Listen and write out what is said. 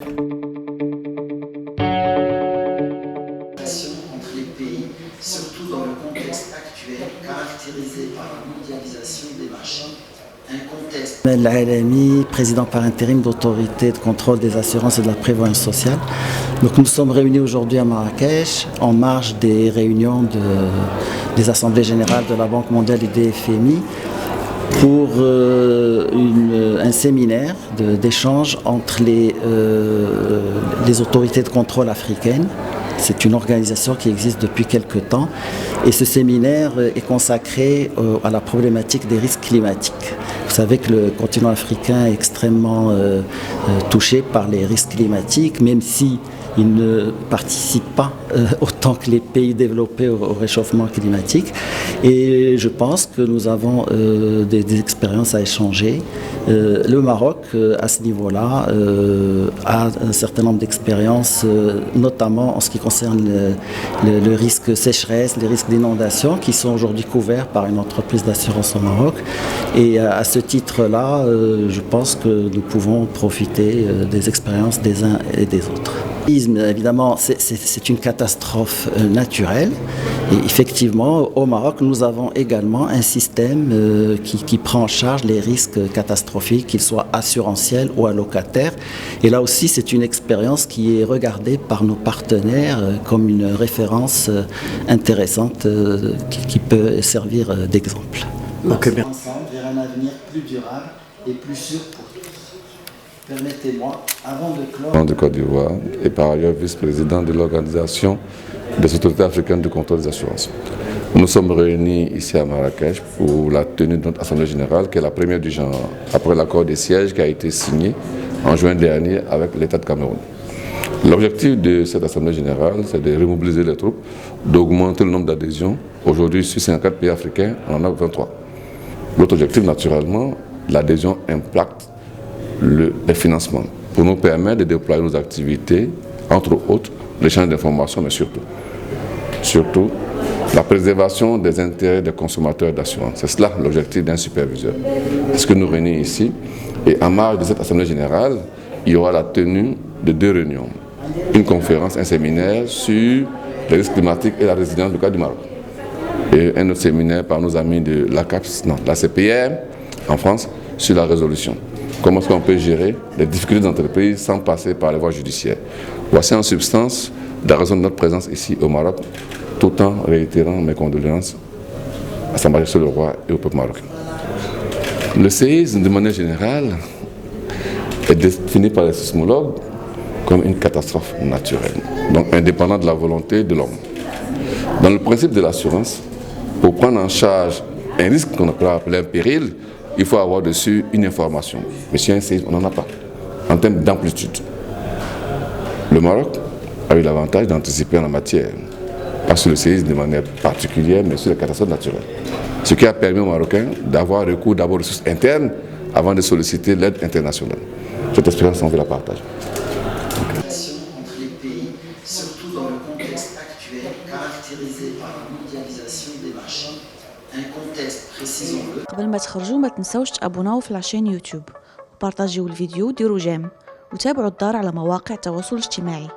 Entre les pays, surtout dans le contexte actuel caractérisé par la mondialisation des marchés. Un contexte. Al-Alami, président par intérim d'autorité de contrôle des assurances et de la prévoyance sociale. Donc nous sommes réunis aujourd'hui à Marrakech en marge des réunions des assemblées générales de la Banque mondiale et des FMI pour un séminaire d'échange entre les autorités de contrôle africaines. C'est une organisation qui existe depuis quelque temps et ce séminaire est consacré à la problématique des risques climatiques. Vous savez que le continent africain est extrêmement touché par les risques climatiques, même si il ne participe pas autant que les pays développés au réchauffement climatique. Et je pense que nous avons des expériences à échanger. Le Maroc, à ce niveau-là, a un certain nombre d'expériences, notamment en ce qui concerne le risque sécheresse, les risques d'inondation, qui sont aujourd'hui couverts par une entreprise d'assurance au Maroc. Et à ce titre-là, je pense que nous pouvons profiter des expériences des uns et des autres. Évidemment, c'est une catastrophe naturelle. Et effectivement, au Maroc, nous avons également un système qui prend en charge les risques catastrophiques, qu'ils soient assurantiels ou allocataires. Et là aussi, c'est une expérience qui est regardée par nos partenaires comme une référence intéressante qui peut servir d'exemple. Okay, bien. Ensemble vers un avenir plus durable et plus sûr pour tous. Permettez-moi, avant de clore... de Côte d'Ivoire et par ailleurs vice-président de l'Organisation des autorités africaines de contrôle des assurances. Nous sommes réunis ici à Marrakech pour la tenue de notre Assemblée générale, qui est la première du genre, après l'accord des sièges qui a été signé en juin dernier avec l'État de Cameroun. L'objectif de cette Assemblée générale, c'est de remobiliser les troupes, d'augmenter le nombre d'adhésions. Aujourd'hui, sur 54 pays africains, on en a 23. L'autre objectif, naturellement, l'adhésion impacte les financements pour nous permettre de déployer nos activités, entre autres l'échange d'informations, mais surtout la préservation des intérêts des consommateurs d'assurance. C'est cela l'objectif d'un superviseur. C'est ce que nous réunissons ici. Et en marge de cette Assemblée générale, il y aura la tenue de 2 réunions. Une conférence, un séminaire sur les risques climatiques et la résilience du cas du Maroc. Et un autre séminaire par nos amis de la CPR en France sur la résolution. Comment est-ce qu'on peut gérer les difficultés d'entreprise sans passer par les voies judiciaires. Voici en substance la raison de notre présence ici au Maroc, tout en réitérant mes condoléances à Sa Majesté le Roi et au peuple marocain. Le séisme, de manière générale, est défini par les sismologues comme une catastrophe naturelle, donc indépendante de la volonté de l'homme. Dans le principe de l'assurance, pour prendre en charge un risque qu'on peut appeler un péril, il faut avoir dessus une information. Mais si un séisme, on n'en a pas, en termes d'amplitude. Le Maroc a eu l'avantage d'anticiper en la matière, pas sur le séisme de manière particulière, mais sur les catastrophes naturelles. Ce qui a permis aux Marocains d'avoir recours d'abord aux ressources internes avant de solliciter l'aide internationale. Cette expérience, on veut la partager. Entre les pays, surtout dans le contexte actuel caractérisé par la mondialisation des marchés. Un contexte, précisons-le. قبل ما تخرجوا ما تنسوش تابوناو في العشان يوتيوب وبارطاجيو الفيديو وديروا جيم وتابعوا الدار على مواقع التواصل الاجتماعي.